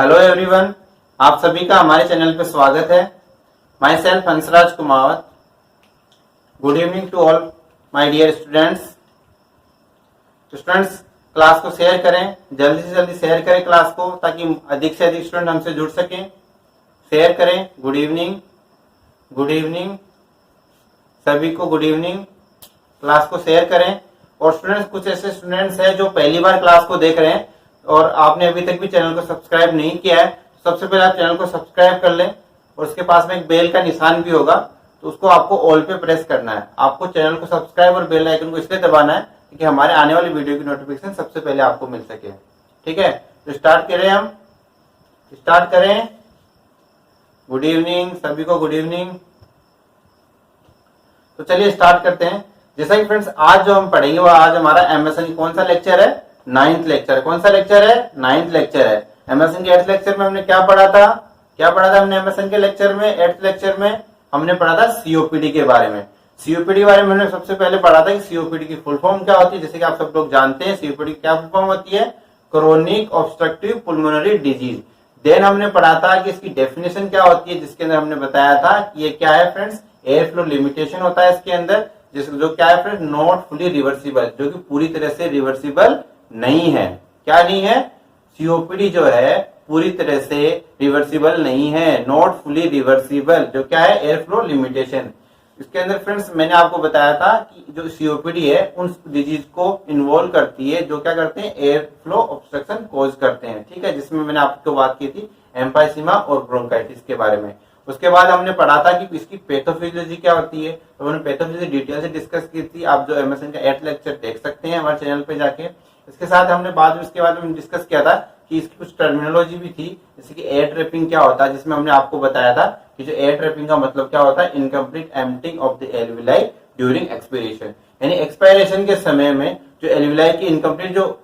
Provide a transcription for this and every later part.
Hello everyone, आप सभी का हमारे चैनल पर स्वागत है। Myself Hansraj Kumawat. Good evening to all my dear students. Students, class को शेयर करें, जल्दी से जल्दी शेयर करें क्लास को, ताकि अधिक से अधिक स्टूडेंट हमसे जुड़ सकें। शेयर करें। गुड इवनिंग, गुड इवनिंग सभी को, गुड इवनिंग। क्लास को शेयर करें। और स्टूडेंट्स, कुछ ऐसे स्टूडेंट्स हैं जो पहली बार क्लास को देख रहे हैं और आपने अभी तक भी चैनल को सब्सक्राइब नहीं किया है, तो सबसे पहले आप चैनल को सब्सक्राइब कर लें और उसके पास में एक बेल का निशान भी होगा, तो उसको आपको ऑल पे प्रेस करना है। आपको चैनल को सब्सक्राइब और बेल आइकन को इसलिए दबाना है कि हमारे आने वाली वीडियो की नोटिफिकेशन सबसे पहले आपको मिल सके। ठीक है, तो स्टार्ट करें, हम स्टार्ट करें। गुड इवनिंग सभी को, गुड इवनिंग। तो चलिए स्टार्ट करते हैं। जैसा कि फ्रेंड्स, आज जो हम पढ़ेंगे वो आज हमारा एमएसएन कौन सा लेक्चर है? 9th lecture. कौन सा लेक्चर है? 9th लेक्चर है। एमएसएन के 8th लेक्चर में हमने क्या पढ़ा था? हमने एमएसएन के लेक्चर में 8th लेक्चर में हमने पढ़ा था सीओपीडी के बारे में। सीओपीडी के बारे में हमने सबसे पहले पढ़ा था कि सीओपीडी की फुल फॉर्म क्या होती है। जैसे कि आप सब लोग जानते हैं, सीओपीडी क्या फुल फॉर्म होती है? Chronic obstructive pulmonary disease. Then हमने पढ़ा था कि इसकी डेफिनेशन क्या होती है, जिसके अंदर हमने बताया था कि ये क्या है फ्रेंड्स? एयर फ्लो लिमिटेशन होता है इसके अंदर, जो क्या है फ्रेंड्स? नॉट फुली रिवर्सिबल, जो कि पूरी तरह से रिवर्सिबल नहीं है। क्या नहीं है? सीओपीडी जो है पूरी तरह से रिवर्सिबल नहीं है, नॉट फुली रिवर्सिबल। जो क्या है? Air flow limitation. इसके अंदर फ्रेंड्स मैंने आपको बताया था कि जो सीओपीडी है उन डिजीज को इन्वॉल्व करती है जो क्या करते हैं? एयर फ्लो ऑब्स्ट्रक्शन कॉज करते हैं। ठीक है, जिसमें मैंने आपको बात की थी एम्फाइसीमा और ब्रोंकाइटिस के बारे में। उसके बाद हमने पढ़ा था कि इसकी पैथोफिजियोलॉजी क्या होती है, तो हमने पैथोफिजियोलॉजी डिटेल से डिस्कस की थी। आप जो एमएसएन का 8th लेक्चर देख सकते हैं हमारे चैनल पे जाके। इसके साथ हमने इसके बाद में डिस्कस किया था कि इसकी कुछ टर्मिनोलॉजी भी थी, जैसे कि एयर ट्रैपिंग क्या होता है, जिसमें हमने आपको बताया था कि जो एयर ट्रैपिंग का मतलब क्या होता है? Incomplete emptying of the alveoli during expiration, यानी एक्सपायरेशन के समय में जो एल्विलाई की इनकम्प्लीट जो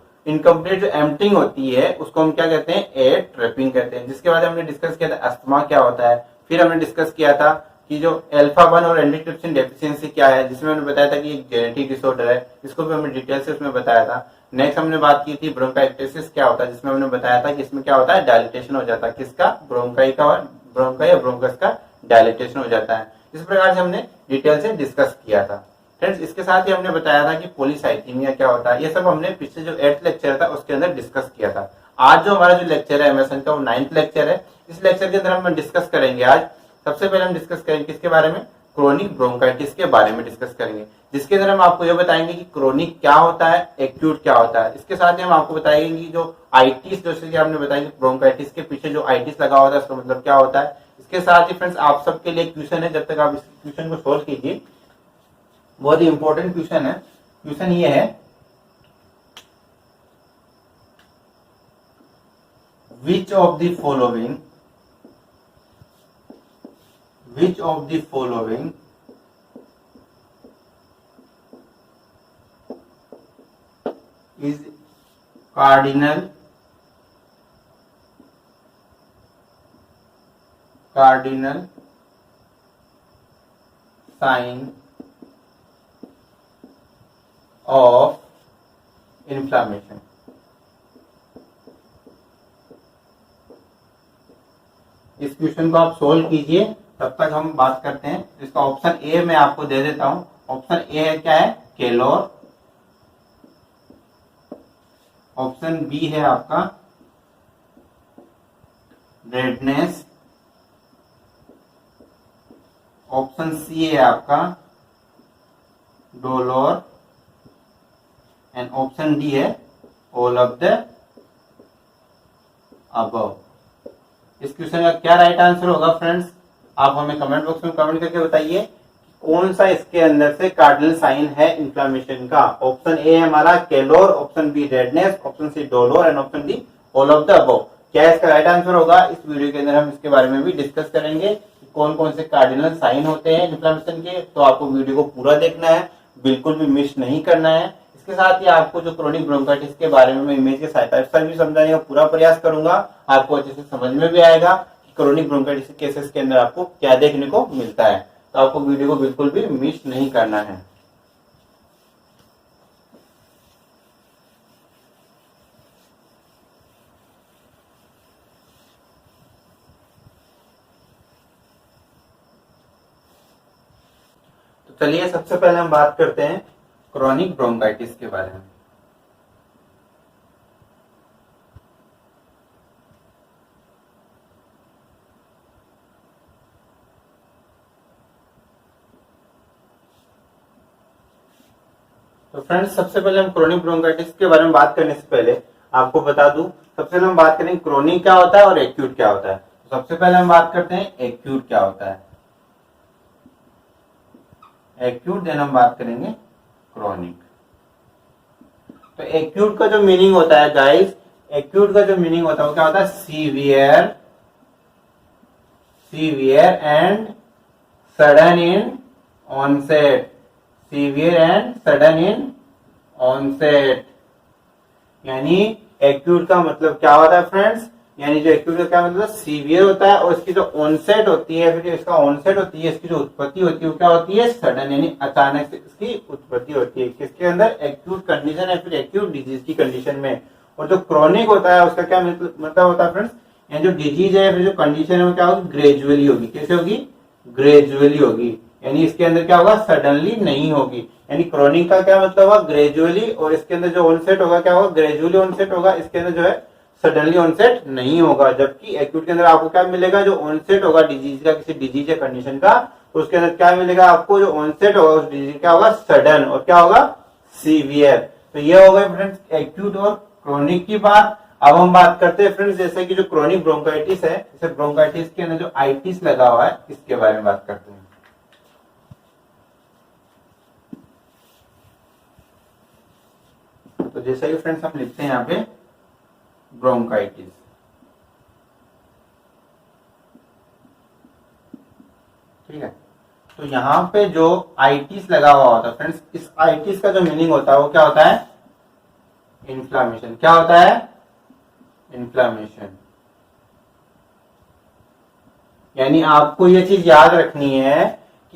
एम्प्टिंग होती है उसको हम क्या कहते हैं? एयर ट्रैपिंग कहते हैं। जिसके बाद हमने डिस्कस किया था अस्थमा क्या होता है। फिर हमने डिस्कस किया था कि जो अल्फा 1 और एंटीट्रिप्सिन डेफिशिएंसी क्या है, जिसमें हमने बताया था कि एक जेनेटिक डिसऑर्डर है। इसको भी हमने डिटेल से उसमें बताया था। नेक्स्ट हमने बात की थी ब्रोंकाइटिस क्या होता है, जिसमें हमने बताया था कि इसमें क्या होता है? डायलिटेशन हो जाता है। किसका? ब्रोंकाई या ब्रोंकस का डायलिटेशन हो जाता है। इस प्रकार से हमने डिटेल से डिस्कस किया था। फ्रेंड्स, इसके साथ ही हमने बताया था कि पॉलीसाइथीमिया क्या होता है। ये सब हमने पिछले जो 8th लेक्चर था उसके अंदर डिस्कस किया था। आज जो हमारा जो लेक्चर है एमएसएन का वो 9th लेक्चर है। इस लेक्चर के अंदर हम डिस्कस करेंगे आज। सबसे पहले हम डिस्कस करेंगे किसके बारे में? क्रोनिक ब्रोंकाइटिस के बारे में डिस्कस करेंगे, जिसके अंदर हम आपको ये बताएंगे कि क्रोनिक क्या होता है, एक्यूट क्या होता है। इसके साथ ही हम आपको बताएंगे कि जो आइटिस, जैसे कि हमने बताया ब्रोंकाइटिस के पीछे जो आइटिस लगा होता है उसका मतलब क्या होता है। इसके साथ ही फ्रेंड्स आप सबके लिए क्वेश्चन है, जब तक आप इस क्वेश्चन को सोल्व कीजिए, बहुत ही इंपॉर्टेंट क्वेश्चन है। क्वेश्चन ये है, which of the following is cardinal sign of inflammation? इस क्वेश्चन को आप सोल्व कीजिए, तब तक हम बात करते हैं। इसका ऑप्शन ए मैं आपको दे देता हूं। ऑप्शन ए है क्या है? केलोर। ऑप्शन बी है आपका रेडनेस। ऑप्शन सी है आपका डोलोर एंड ऑप्शन डी है ऑल ऑफ द अबव। इस क्वेश्चन का क्या राइट आंसर होगा फ्रेंड्स? आप हमें कमेंट बॉक्स में कमेंट करके बताइए कौन सा इसके अंदर से कार्डिनल साइन है इन्फ्लामेशन का। ऑप्शन ए है हमारा calor, option B redness, option C dolor and option D all of the above. क्या इसका राइट आंसर होगा? इस वीडियो के अंदर हम इसके बारे में भी डिस्कस करेंगे, कौन कौन से कार्डिनल साइन होते हैं इन्फ्लामेशन के। तो आपको वीडियो को पूरा देखना है, बिल्कुल भी मिस नहीं करना है। इसके साथ ही आपको जो क्रोनिक ब्रोंकाइटिस के बारे में मैं इमेज के सहायता भी समझाने का पूरा प्रयास करूंगा। आपको अच्छे से समझ में भी आएगा कि क्रोनिक ब्रोंकाइटिस केसेस के अंदर आपको क्या देखने को मिलता है। तो आपको वीडियो को बिल्कुल भी मिस नहीं करना है। तो चलिए सबसे पहले हम बात करते हैं क्रोनिक ब्रोंकाइटिस के बारे में। तो फ्रेंड्स सबसे पहले हम क्रोनिक ब्रोंकाइटिस के बारे में बात करने से पहले आपको बता दूं, सबसे पहले हम बात करेंगे क्रोनिक क्या होता है और एक्यूट क्या होता है। तो सबसे पहले हम बात करते हैं एक्यूट क्या होता है, एक्यूट, देन हम बात करेंगे क्रोनिक। तो एक्यूट का जो मीनिंग होता है गाइस, एक्यूट का जो मीनिंग होता है वो क्या होता है, severe, severe and sudden in onset, severe and sudden in onset. यानी एक्यूट का मतलब क्या होता है फ्रेंड्स, यानी जो एक्यूट का क्या मतलब सीवियर होता है और इसकी जो ऑनसेट होती है, फिर इसका ऑनसेट होती है, इसकी जो उत्पत्ति होती है वो क्या होती है, सडन, यानी अचानक से इसकी उत्पत्ति होती है। किसके अंदर, एक्यूट कंडीशन है, फिर एक्यूट डिजीज की कंडीशन में। और जो क्रोनिक होता है उसका क्या मतलब होता है फ्रेंड्स, यानी जो डिजीज है फिर जो कंडीशन है वो क्या होगी, ग्रेजुअली होगी। कैसे होगी, ग्रेजुअली होगी, यानी इसके अंदर क्या होगा, सडनली नहीं होगी। यानी क्रोनिक का क्या मतलब होगा, ग्रेजुअली, और इसके अंदर जो ऑनसेट होगा क्या होगा, ग्रेजुअली ऑनसेट होगा, इसके अंदर जो है सडनली ऑनसेट नहीं होगा। जबकि एक्यूट के अंदर आपको क्या मिलेगा, जो ऑनसेट होगा डिजीज का, किसी डिजीज या कंडीशन का, तो उसके अंदर क्या मिलेगा आपको, जो ऑनसेट होगा उस डिजीज क्या होगा, सडन, और क्या होगा, सीवियर। तो ये हो गए फ्रेंड्स एक्यूट और क्रोनिक की बात। अब हम बात करते हैं फ्रेंड्स, जैसे कि जो क्रोनिक ब्रोंकाइटिस है, जैसे ब्रोंकाइटिस के अंदर जो आइटिस लगा हुआ है, इसके बारे में बात करते हैं। तो जैसा कि फ्रेंड्स हम लिखते हैं यहाँ पे ब्रोंकाइटिस, ठीक है। तो यहाँ पे जो आइटिस लगा हुआ होता है फ्रेंड्स, इस आइटिस का जो मीनिंग होता है वो क्या होता है, इन्फ्लामेशन। क्या होता है, इन्फ्लामेशन। यानी आपको ये चीज याद रखनी है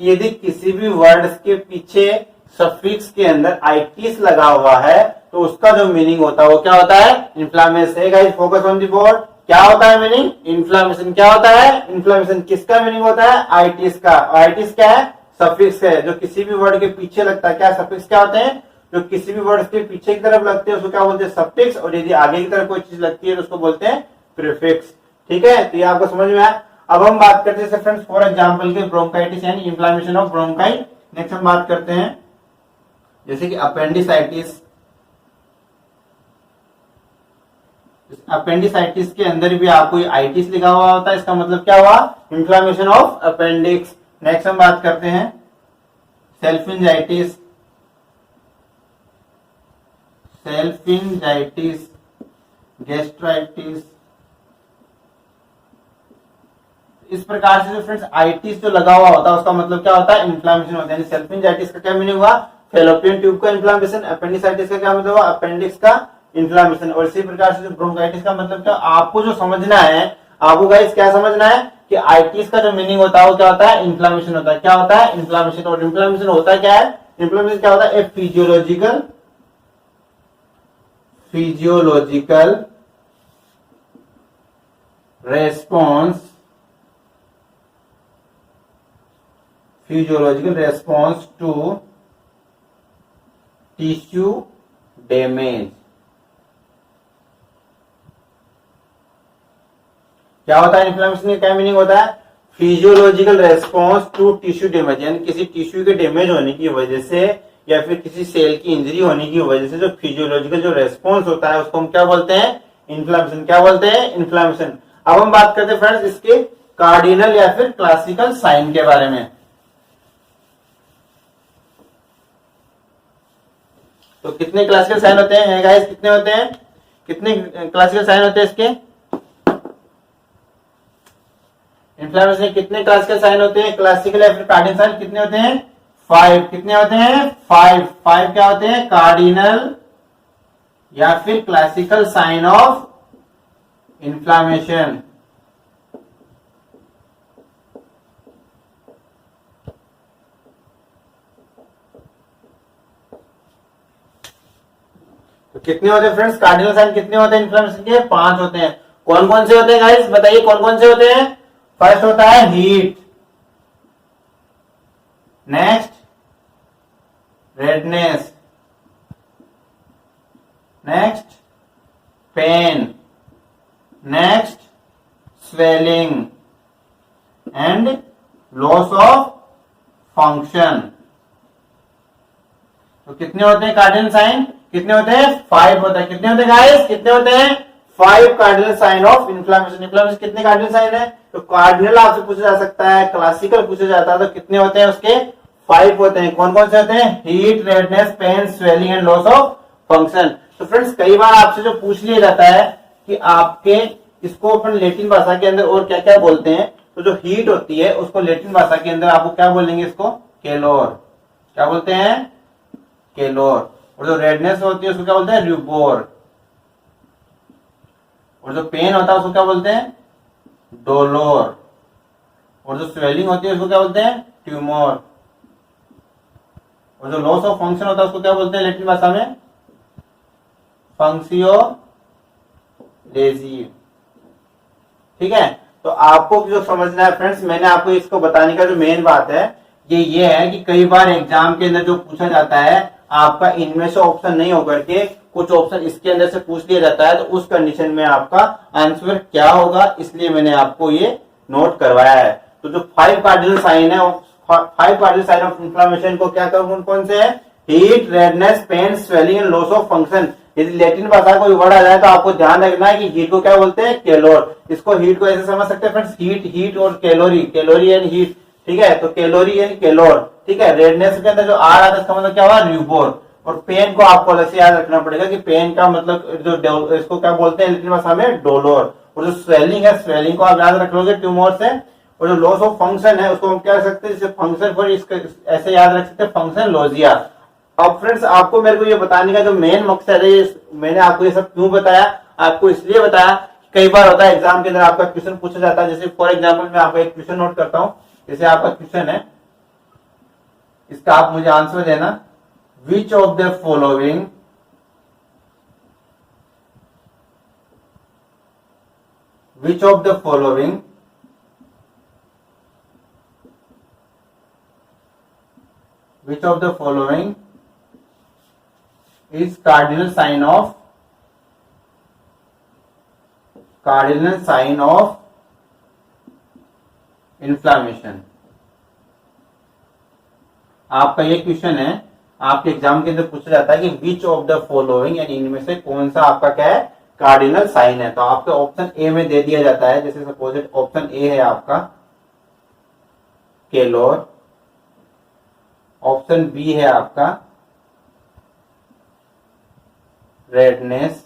कि यदि किसी भी वर्ड्स के पीछे सफिक्स के अंदर आइटिस लगा हुआ है तो उसका जो मीनिंग होता है वो क्या होता है, inflammation. Guys focus on the board. क्या होता है मीनिंग, इन्फ्लामेशन। क्या होता है, इन्फ्लामेशन। किसका मीनिंग होता है, आइटिस का। आइटिस क्या है, सफिक्स है, जो किसी भी वर्ड के पीछे लगता है। क्या सफिक्स क्या होते हैं, जो किसी भी वर्ड के पीछे की तरफ लगते हैं उसको क्या बोलते हैं, सफिक्स। और यदि आगे की तरफ कोई चीज लगती है तो उसको बोलते हैं प्रीफिक्स। ठीक है, तो ये आपको समझ में आया। अब हम बात करते हैं फ्रेंड्स फॉर एग्जांपल के ब्रोंकाइटिस यानी इन्फ्लामेशन ऑफ ब्रोंकाई। नेक्स्ट हम बात करते हैं जैसे कि अपेंडिसाइटिस। अपेंडिसाइटिस के अंदर भी आपको आइटिस लिखा हुआ होता है, इसका मतलब क्या हुआ, इन्फ्लामेशन ऑफ अपेंडिक्स। नेक्स्ट हम बात करते हैं सेल्फिंजाइटिस। सेल्फिंजाइटिस, गैस्ट्राइटिस, इस प्रकार से जो फ्रेंड्स आइटिस जो लगा हुआ होता है उसका मतलब क्या होता है, इन्फ्लामेशन होता है। सेल्फिंजाइटिस का क्या मीनिंग हुआ, फेलोपियन ट्यूब का इन्फ्लामेशन। अपेंडिसाइटिस का क्या मतलब हुआ, अपेंडिक्स का इन्फ्लामेशन। और इसी प्रकार से जो ब्रोंकाइटिस का मतलब क्या, आपको जो समझना है, आपको गाइस क्या समझना है कि आइटिस का जो मीनिंग होता है वो क्या होता है, इन्फ्लामेशन होता है। क्या होता है, इन्फ्लामेशन। और इन्फ्लामेशन होता है क्या है, इन्फ्लामेशन क्या होता है, एक physiological response, physiological response to tissue damage। क्या होता है इन्फ्लेमेशन का, क्या मीनिंग होता है, physiological response to tissue damage, यानी किसी टिश्यू के डैमेज होने की वजह से या फिर किसी सेल की इंजरी होने की वजह से जो फिजियोलॉजिकल जो रेस्पॉन्स होता है उसको हम क्या बोलते हैं, इन्फ्लेमेशन। क्या बोलते हैं, इन्फ्लेमेशन। अब हम बात करते हैं फ्रेंड्स इसके कार्डिनल या फिर क्लासिकल साइन के बारे में। तो कितने क्लासिकल साइन होते हैं गाइस, कितने होते हैं, कितने क्लासिकल साइन होते हैं इसके, इन्फ्लेमेशन के कितने क्लासिकल साइन होते हैं, क्लासिकल या फिर कार्डिनल साइन कितने होते हैं, 5। कितने होते हैं, 5 क्या होते हैं, कार्डिनल या फिर क्लासिकल साइन ऑफ इन्फ्लेमेशन। तो कितने होते हैं फ्रेंड्स, कार्डिनल साइन कितने होते हैं इन्फ्लेमेशन के, 5 होते हैं। कौन कौन से होते हैं गाइस, बताइए कौन कौन से होते हैं। फर्स्ट होता है heat, next redness, next pain, next swelling and loss of function. तो कितने होते हैं कार्डिनल साइन? कितने होते हैं? 5 होते हैं। कितने होते हैं गाइस? कितने होते हैं? 5 cardinal sign of inflammation. Inflammation कितने कार्डिनल साइन है? तो कार्डिनल आपसे पूछा जा सकता है, क्लासिकल पूछा जाता है, तो कितने होते हैं उसके? 5 होते हैं। कौन कौन से होते हैं? Heat, redness, pain, swelling and loss of function. तो फ्रेंड्स कई बार आपसे जो पूछ लिया जाता है कि आपके इसको अपन लैटिन भाषा के अंदर और क्या क्या बोलते हैं, तो जो हीट होती है उसको लैटिन भाषा के अंदर आपको क्या बोलेंगे? इसको केलोर। क्या बोलते हैं? केलोर। और जो रेडनेस होती है उसको क्या बोलते हैं? रूबोर। और जो पेन होता है उसको क्या बोलते हैं? डोलोर। और जो स्वेलिंग होती है उसको क्या बोलते हैं? ट्यूमर। और जो लॉस ऑफ फंक्शन होता है उसको क्या बोलते हैं लैटिन भाषा में? फंक्सियोलेजी। ठीक है, तो आपको जो समझना है फ्रेंड्स, मैंने आपको इसको बताने का जो मेन बात है ये है कि कई बार एग्जाम के अंदर जो पूछा जाता है आपका इनमें से ऑप्शन नहीं होकर के कुछ ऑप्शन इसके अंदर से पूछ लिया जाता है, तो उस कंडीशन में आपका आंसर क्या होगा, इसलिए मैंने आपको ये नोट करवाया है। तो जो 5 कार्डिनल साइन है, 5 कार्डिनल साइन ऑफ इन्फ्लामेशन को क्या करूं? कौन से है? Heat, redness, pain, swelling and loss of function. यदि लैटिन भाषा कोई वर्ड आ जाए तो आपको ध्यान रखना है कि हीट को क्या बोलते हैं? कैलोर। इसको हीट को ऐसे समझ सकते हैं फ्रेंड्स, हीट और कैलोरी, कैलोरी एंड हीट। ठीक है, तो कैलोरी एंड कैलोर। ठीक है, रेडनेस के अंदर जो आ रहा था इसका मतलब क्या हुआ? रूबोर। और पेन को आपको अलग से याद रखना पड़ेगा कि पेन का मतलब जो इसको क्या बोलते हैं लैटिन भाषा में? डोलोर। और जो स्वेलिंग है, स्वेलिंग को आप याद रख लोगे ट्यूमर से। और जो लॉस ऑफ फंक्शन है उसको हम क्या सकते हैं? जैसे फंक्शन फॉर ऐसे याद रख सकते हैं, फंक्शन लोजिया। अब फ्रेंड्स आपको मेरे को ये बताने का जो मेन मकसद है, मैंने आपको ये सब क्यों बताया? आपको इसलिए बताया, कई बार होता है एग्जाम के अंदर आपका क्वेश्चन पूछा जाता है। जैसे फॉर एग्जाम्पल मैं आपका एक क्वेश्चन नोट करता हूं। जैसे आपका क्वेश्चन है, इसका आप मुझे आंसर देना। विच of the following which of the following is cardinal sign of inflammation? आपका ये क्वेश्चन है, आपके एग्जाम के अंदर पूछा जाता है कि विच ऑफ द फॉलोइंग, यानी इनमें से कौन सा आपका क्या है? कार्डिनल साइन है। तो आपके ऑप्शन ए में दे दिया जाता है, जैसे सपोज ऑप्शन ए है आपका केलोर, ऑप्शन बी है आपका रेडनेस,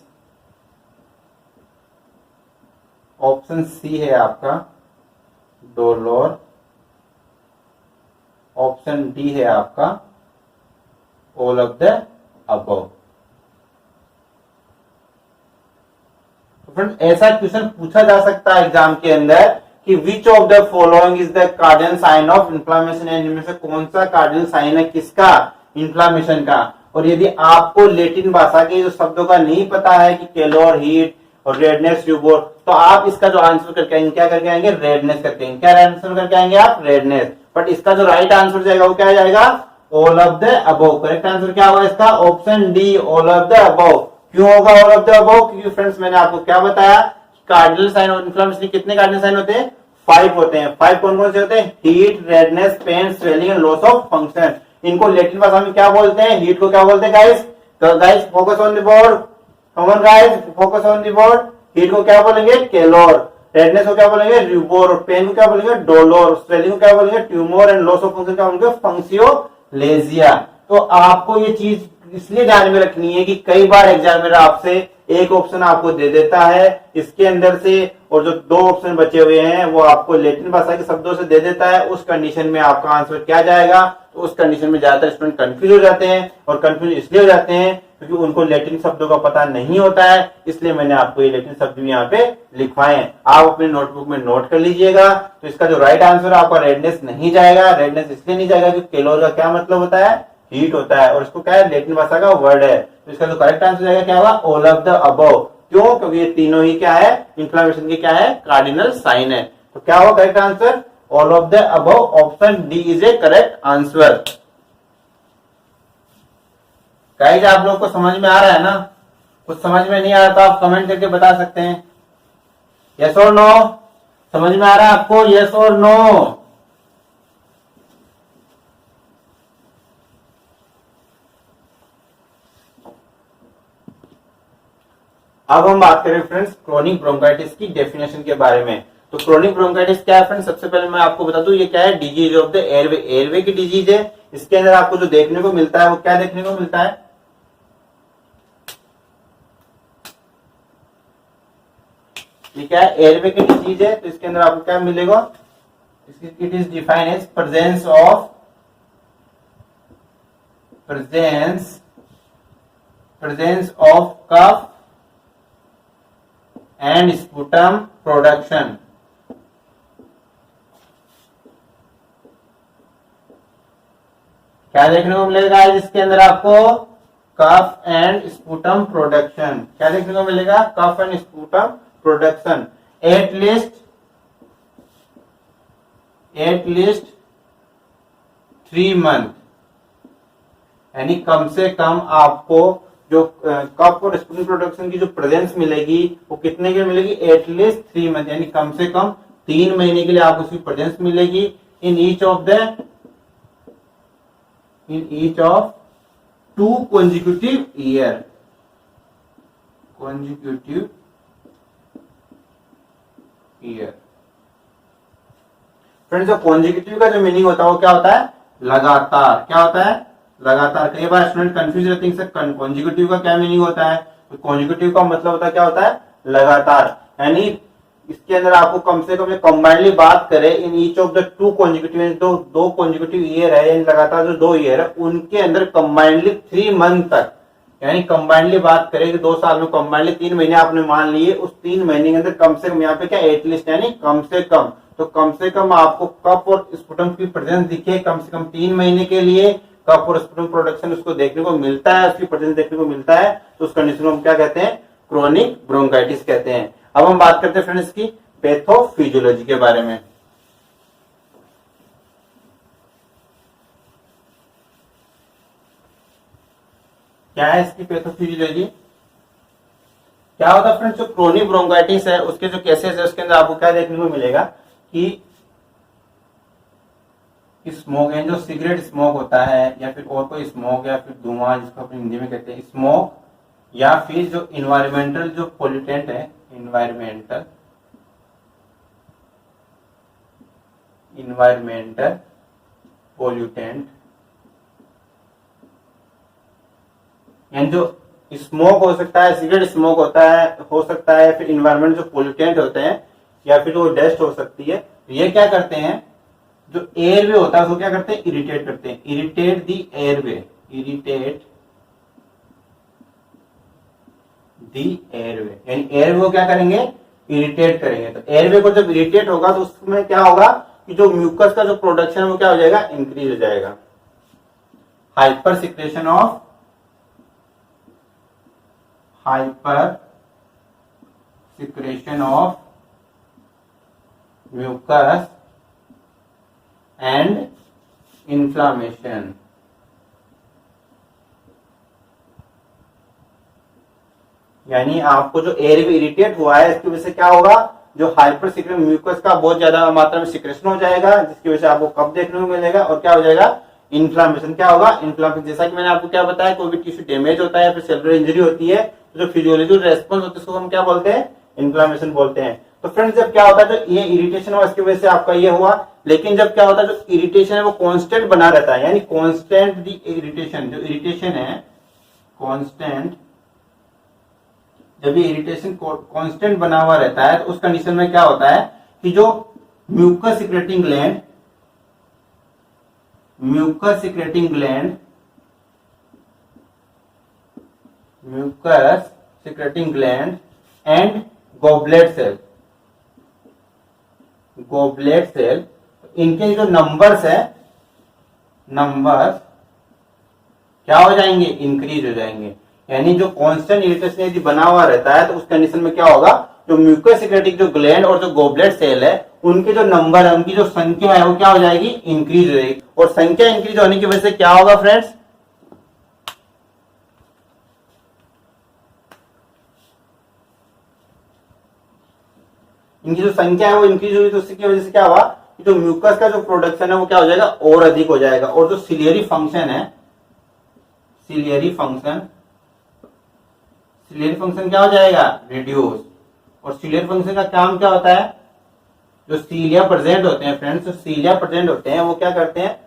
ऑप्शन सी है आपका डोलोर, ऑप्शन डी है आपका ऑल ऑफ द अबव। तो फ्रेंड ऐसा क्वेश्चन पूछा जा सकता है एग्जाम के अंदर कि which of the following is the cardinal sign of inflammation, इनमें से कौन सा कार्डिनल साइन है किसका? इन्फ्लामेशन का। और यदि आपको लैटिन भाषा के जो शब्दों का नहीं पता है कि कैलोर, हीट और रेडनेस, रूबोर, तो आप इसका जो आंसर करके आएंगे क्या करके आएंगे? रेडनेस करके आएंगे। क्या आंसर करके आएंगे आप? रेडनेस। बट इसका जो राइट आंसर जाएगा वो क्या जाएगा? All of the above. Correct answer क्या होगा इसका? Option D, all of the above. क्यों होगा ऑल ऑफ द अबव? क्योंकि फ्रेंड्स मैंने आपको क्या बताया, कार्डिनल साइन ऑफ इन्फ्लेमेशन कितने कार्डिनल साइन होते हैं? 5 होते हैं। 5 कौन कौन से होते हैं? Heat, redness, pain, swelling and loss of function. इनको लैटिन भाषा में क्या बोलते हैं? हीट को क्या बोलते हैं गाइस? तो guys focus on the board, common guys focus on the board. Heat को क्या बोलेंगे? कैलोर। रेडनेस को क्या बोलेंगे? रूबोर। और पेन को क्या बोलेंगे? डोलोर। स्वेलिंग को क्या बोलेंगे? Tumour. And loss of function क्या बोलेंगे? फंक्सियोलेजिया। तो आपको ये चीज इसलिए ध्यान में रखनी है कि कई बार एग्जामिनर आपसे एक ऑप्शन आपको दे देता है इसके अंदर से, और जो 2 ऑप्शन बचे हुए हैं वो आपको लैटिन भाषा के शब्दों से दे देता है। उस कंडीशन में आपका आंसर क्या जाएगा? तो उस कंडीशन में ज्यादातर स्टूडेंट कंफ्यूज हो जाते हैं, और कंफ्यूज इसलिए हो जाते हैं क्योंकि उनको लैटिन शब्दों का पता नहीं होता है। इसलिए मैंने आपको ये लैटिन शब्द भी यहाँ पे लिखवाए हैं, आप अपने नोटबुक में नोट कर लीजिएगा। तो इसका जो राइट आंसर आपका रेडनेस नहीं जाएगा। रेडनेस इसलिए नहीं जाएगा क्योंकि कैलोर का क्या मतलब होता है? हीट होता है, और इसको क्या है? लैटिन भाषा का वर्ड है। तो इसका जो करेक्ट आंसर जाएगा क्या होगा? All of the above. क्यों? क्योंकि ये तीनों ही क्या है? इन्फ्लेमेशन के क्या है? कार्डिनल साइन है। तो क्या होगा correct answer? All of the above. Option D is A correct answer. Guys आप लोग को समझ में आ रहा है ना? कुछ समझ में नहीं आ रहा तो आप कमेंट करके बता सकते हैं, यस और नो। समझ में आ रहा है आपको, यस और नो? अब हम बात करें फ्रेंड्स क्रोनिक ब्रोंकाइटिस की डेफिनेशन के बारे में। तो क्रोनिक ब्रोंकाइटिस क्या है फ्रेंड्स? सबसे पहले मैं आपको बता दूं ये क्या है, disease of the airway, airway की डिजीज है। इसके अंदर आपको जो देखने को मिलता है वो क्या देखने को मिलता है? ये क्या है, एयरवे की डिजीज है। तो इसके अंदर आपको क्या मिलेगा? It is defined as presence of cough and sputum production. क्या देखने को मिलेगा इसके अंदर आपको? Cough and sputum production. क्या देखने को मिलेगा? Cough and sputum production. At least 3 month, यानी कम से कम आपको जो कफ और स्पुटम प्रोडक्शन की जो प्रेजेंस मिलेगी वो कितने की मिलेगी? एट लीस्ट 3 मंथ, यानी कम से कम 3 महीने के लिए आपको उसकी प्रेजेंस मिलेगी in each of 2 consecutive year. Friends, consecutive का जो मीनिंग होता है वो क्या होता है? लगातार। क्या होता है? लगातार। कई बार स्टूडेंट कंफ्यूज रहते हैं सर कॉन्जिक्यूटिव का क्या मीनिंग होता है? तो कॉन्जिक्यूटिव का मतलब होता है क्या होता है? लगातार। यानी इसके अंदर आपको कम से कम कंबाइंडली बात करें in each of the 2 consecutive, दो कॉन्जिक्यूटिव ईयर है, यानी लगातार जो 2 ईयर है उनके अंदर कंबाइंडली 3 मंथ तक, यानी कंबाइंडली बात करें कि 2 साल में कंबाइंडली 3 महीने आपने मान लिए, उस 3 महीने के अंदर कम से कम यहाँ पे क्या एटलीस्ट, यानी कम से कम, तो कम से कम आपको कफ और स्पुटम की प्रेजेंस दिखे कम से कम 3 महीने के लिए, कफ और स्पुटम प्रोडक्शन उसको देखने को मिलता है, उसकी प्रेजेंस देखने को मिलता है, तो उस कंडीशन को हम क्या कहते हैं? क्रोनिक ब्रोंकाइटिस कहते हैं। अब हम बात करते हैं फ्रेंड्स की पैथोफिजियोलॉजी के बारे में। क्या है इसकी पैथोफिजियोलॉजी? क्या होता है फ्रेंड्स, जो क्रोनिक ब्रोंकाइटिस है उसके जो केसेस है उसके अंदर आपको क्या देखने को मिलेगा कि स्मोक, यानी जो सिगरेट स्मोक होता है या फिर और कोई स्मोक या फिर धुआं जिसको अपनी हिंदी में कहते हैं स्मोक, या फिर जो इन्वायरमेंटल जो पोल्यूटेंट है, इन्वायरमेंटल पोल्यूटेंट, यानी जो स्मोक हो सकता है, सिगरेट स्मोक होता है, हो सकता है, फिर इन्वायरमेंट जो पोल्यूटेंट होते हैं या फिर वो डस्ट हो सकती है, तो ये क्या करते हैं? जो एयरवे होता है उसको क्या करते हैं? इरिटेट करते हैं। इरिटेट दी एयरवे, यानी एयरवे को क्या करेंगे? इरिटेट करेंगे। तो एयरवे को जब इरिटेट होगा तो उसमें क्या होगा कि जो म्यूकस का जो प्रोडक्शन है वो क्या हो जाएगा? इंक्रीज हो जाएगा। Hypersecretion of mucus and inflammation. यानी आपको जो एयरवे इरिटेट हुआ है इसकी वजह से क्या होगा? जो हाइपर सिक्रेशन म्यूकस का बहुत ज्यादा मात्रा में सिक्रेशन हो जाएगा, जिसकी वजह से आपको कफ देखने को मिलेगा और क्या हो जाएगा? इन्फ्लामेशन। क्या होगा? इन्फ्लामेशन। जैसा कि मैंने आपको क्या बताया, कोई भी टिश्यू डैमेज होता है, फिर सेलुलर इंजरी होती है, तो जो फिजियोलॉजिकल रेस्पॉन्स होता है उसको हम क्या बोलते हैं? इन्फ्लामेशन बोलते हैं। तो फ्रेंड्स, जब क्या होता है, जो ये इरिटेशन हुआ इसकी वजह से आपका ये हुआ, लेकिन जब क्या होता है, जो इरिटेशन है वो कांस्टेंट बना रहता है, यानी कांस्टेंट दी इरिटेशन, जो इरिटेशन है कांस्टेंट, जब ये इरिटेशन कांस्टेंट बना हुआ रहता है तो उस कंडीशन में क्या होता है कि जो mucus secreting gland and goblet cell, इनके जो नंबर्स क्या हो जाएंगे? इंक्रीज हो जाएंगे। यानी जो कांस्टेंट इरिटेशन यदि बना हुआ रहता है तो उस कंडीशन में क्या होगा? जो म्यूकस सिक्रेटिंग जो ग्लैंड और जो गॉबलेट सेल है उनके जो नंबर है, उनकी जो संख्या है वो क्या हो जाएगी? इंक्रीज हो जाएगी। और संख्या इंक्रीज होने की वजह से क्या होगा फ्रेंड्स? इनकी जो संख्या है वो इंक्रीज हुई, तो उसकी वजह से क्या हुआ कि जो म्यूकस का जो प्रोडक्शन है वो क्या हो जाएगा, और अधिक हो जाएगा। और जो सिलियरी फंक्शन है, सिलियरी फंक्शन क्या हो जाएगा, रिड्यूस। और सिलियरी फंक्शन का काम क्या होता है, जो सीलिया प्रेजेंट होते हैं फ्रेंड्स, जो सीलिया प्रेजेंट होते हैं वो क्या करते हैं,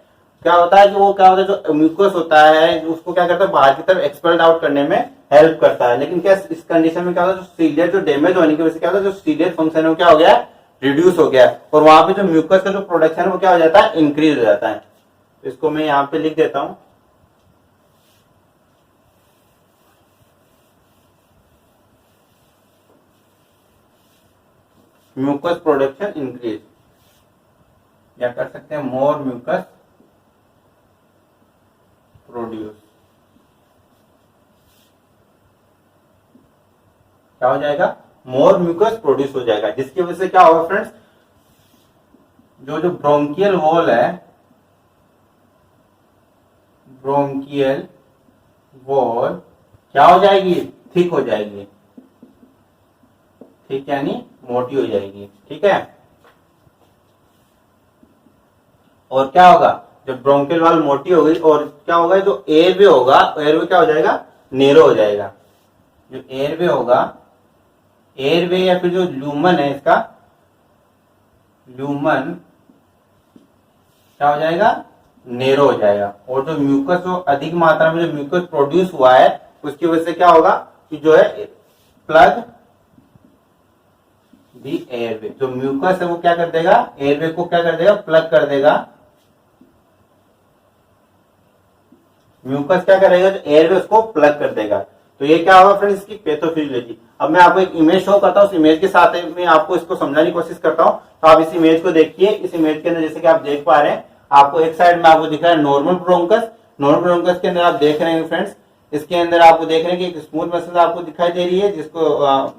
क्या होता है कि वो क्या होता है, जो म्यूकस होता है उसको क्या करता है, बाहर की तरफ एक्सपेल्ड आउट करने में हेल्प करता है। लेकिन क्या इस कंडीशन में क्या होता है, जो सीलियर जो डैमेज होने की वजह से क्या होता है, जो सीलियर फंक्शन है वो क्या हो गया, रिड्यूस हो गया, और वहां पे जो म्यूकस का जो प्रोडक्शन है वो क्या हो जाता है, इंक्रीज हो जाता है। इसको मैं यहाँ पे लिख देता हूं, म्यूकस प्रोडक्शन इंक्रीज, या कर सकते हैं मोर म्यूकस प्रोड्यूस। क्या हो जाएगा, मोर म्यूकस प्रोड्यूस हो जाएगा, जिसकी वजह से क्या होगा फ्रेंड्स, जो ब्रोंकियल वॉल है, ब्रोंकियल वॉल क्या हो जाएगी, थिक हो जाएगी, ठीक, यानी मोटी हो जाएगी, ठीक है। और क्या होगा, जब ब्रोंकियल वॉल मोटी हो गई, और क्या होगा, जो एयरवे होगा, एयरवे क्या हो जाएगा, नेरो हो जाएगा। जो एयरवे होगा, एयरवे या फिर जो ल्यूमन है इसका, ल्यूमन क्या हो जाएगा, नेरो हो जाएगा। और जो म्यूकस, जो अधिक मात्रा में जो म्यूकस प्रोड्यूस हुआ है उसकी वजह से क्या होगा कि जो है प्लग दी एयरवे, जो म्यूकस है वो क्या कर देगा, एयरवे को क्या कर देगा, प्लग कर देगा। म्यूकस क्या करेगा, जो एयरवे उसको प्लग कर देगा। तो ये क्या होगा फ्रेंड्स, इसकी पैथोफिजियोलॉजी। अब मैं आपको एक इमेज शो करता हूँ, उस इमेज के साथ में आपको इसको समझाने की कोशिश करता हूँ। तो आप इस इमेज को देखिए, इस इमेज के अंदर जैसे कि आप देख पा रहे हैं, आपको एक साइड में आपको दिख रहा है नॉर्मल ब्रोंकस, नॉर्मल ब्रोंकस के अंदर आप देख रहे हैं फ्रेंड्स, इसके अंदर आपको देख रहे हैं कि एक स्मूथ मसल आपको दिखाई दे रही है, जिसको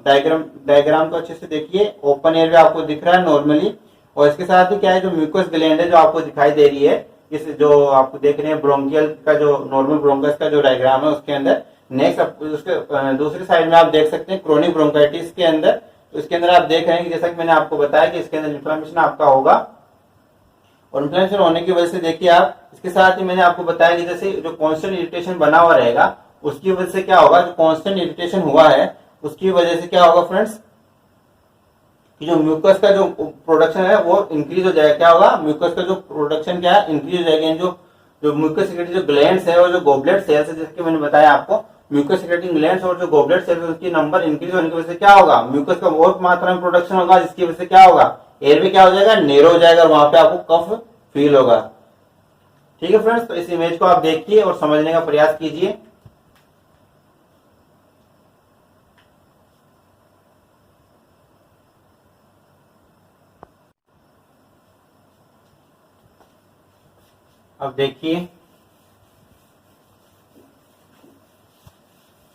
डायग्राम को अच्छे से देखिए, ओपन एयरवे आपको दिख रहा है नॉर्मली। और इसके साथ ही क्या है, जो म्यूकस ग्लैंड है जो आपको दिखाई दे रही है, इस जो आपको देख रहे हैं ब्रोंकियल का जो नॉर्मल ब्रोंकस का जो डायग्राम है उसके अंदर। नेक्स्ट उसके दूसरी साइड में आप देख सकते हैं क्रोनिक ब्रोंकाइटिस के अंदर, तो इसके अंदर आप देख रहे हैं कि जैसा कि मैंने आपको बताया कि इसके अंदर इन्फ्लेमेशन आपका होगा, और इन्फ्लेमेशन होने की वजह से देखिए आप, इसके साथ ही मैंने आपको बताया कि जैसे जो कांस्टेंट इरिटेशन बना हुआ रहेगा उसकी वजह से क्या होगा, जो कांस्टेंट इरिटेशन हुआ है उसकी वजह से क्या होगा फ्रेंड्स, कि जो म्यूकस का जो प्रोडक्शन है वो इंक्रीज हो जाएगा। क्या होगा, म्यूकस का जो प्रोडक्शन क्या है, इंक्रीज हो जाएगा। जो म्यूकस सिक्रेटिंग जो ग्लैंड्स है और जो गोबलेट सेल्स है, जैसे कि मैंने बताया आपको, म्यूकस सिक्रेटिंग ग्लैंड्स और जो गोबलेट सेल्स है उसकी नंबर इंक्रीज होने की वजह से क्या होगा, म्यूकस का बहुत मात्रा में प्रोडक्शन होगा, जिसकी वजह से क्या होगा, एयरवे क्या हो जाएगा, नेरो हो जाएगा, और वहां पे आपको कफ फील होगा। ठीक है फ्रेंड्स, तो इस इमेज को आप देखिए और समझने का प्रयास कीजिए। अब देखिए,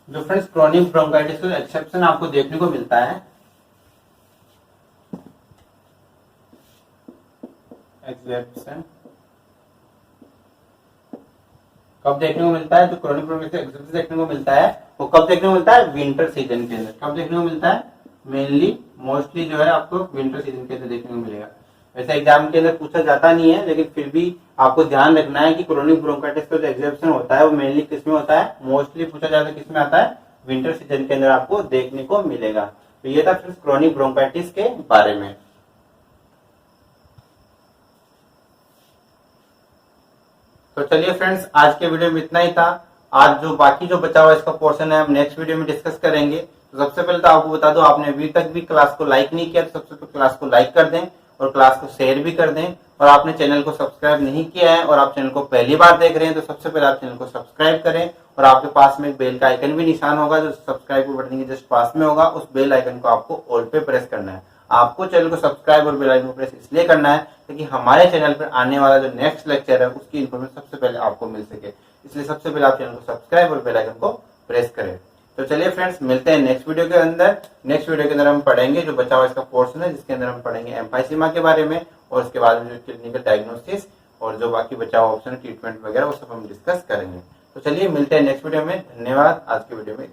जो फ्रेंड्स क्रोनिक ब्रोंकाइटिस का एक्सेप्शन आपको देखने को मिलता है, एक्सेप्शन कब देखने को मिलता है, जो क्रोनिक ब्रोंकाइटिस एक्सेप्शन देखने को मिलता है वो कब देखने को मिलता है, विंटर सीजन के अंदर। कब देखने को मिलता है, मेनली मोस्टली जो है आपको विंटर सीजन के अंदर देखने को मिलेगा। वैसे एग्जाम के अंदर पूछा जाता नहीं है, लेकिन फिर भी आपको ध्यान रखना है कि क्रोनिक ब्रोंकाइटिस का जो एक्सेप्शन होता है वो मेनली किसमें होता है, मोस्टली पूछा जाता है किसमें आता है, विंटर सीजन के अंदर आपको देखने को मिलेगा। तो ये था फिर क्रोनिक ब्रोंकाइटिस के बारे में। तो चलिए फ्रेंड्स, आज के वीडियो में इतना ही था। आज जो बाकी जो बचा हुआ इसका पोर्शन है हम नेक्स्ट वीडियो में डिस्कस करेंगे। तो सबसे पहले तो आपको बता दो, आपने अभी तक भी क्लास को लाइक नहीं किया तो सबसे पहले क्लास को लाइक कर दें और क्लास को शेयर भी कर दें। और आपने चैनल को सब्सक्राइब नहीं किया है और आप चैनल को पहली बार देख रहे हैं तो सबसे पहले आप चैनल को सब्सक्राइब करें, और आपके पास में एक बेल का आइकन भी निशान होगा जो सब्सक्राइब बटन के जस्ट पास में होगा। उस बेल आइकन को आपको ऑल पे प्रेस करना है। आपको चैनल को सब्सक्राइब और बेल आइकन को प्रेस इसलिए करना है ताकि हमारे चैनल पर आने वाला जो नेक्स्ट लेक्चर है उसकी इन्फॉर्मेशन सबसे पहले आपको मिल सके। इसलिए सबसे पहले आप चैनल को सब्सक्राइब और बेल आइकन को प्रेस करें। तो चलिए फ्रेंड्स, मिलते हैं नेक्स्ट वीडियो के अंदर। नेक्स्ट वीडियो के अंदर हम पढ़ेंगे जो बचा हुआ इसका पोर्शन है, जिसके अंदर हम पढ़ेंगे एम्फाइसीमा के बारे में, और उसके बाद में जो क्लिनिकल डायग्नोसिस और जो बाकी बचा हुआ ऑप्शन ट्रीटमेंट वगैरह वो सब हम डिस्कस करेंगे। तो चलिए मिलते हैं नेक्स्ट वीडियो में। धन्यवाद। आज के वीडियो में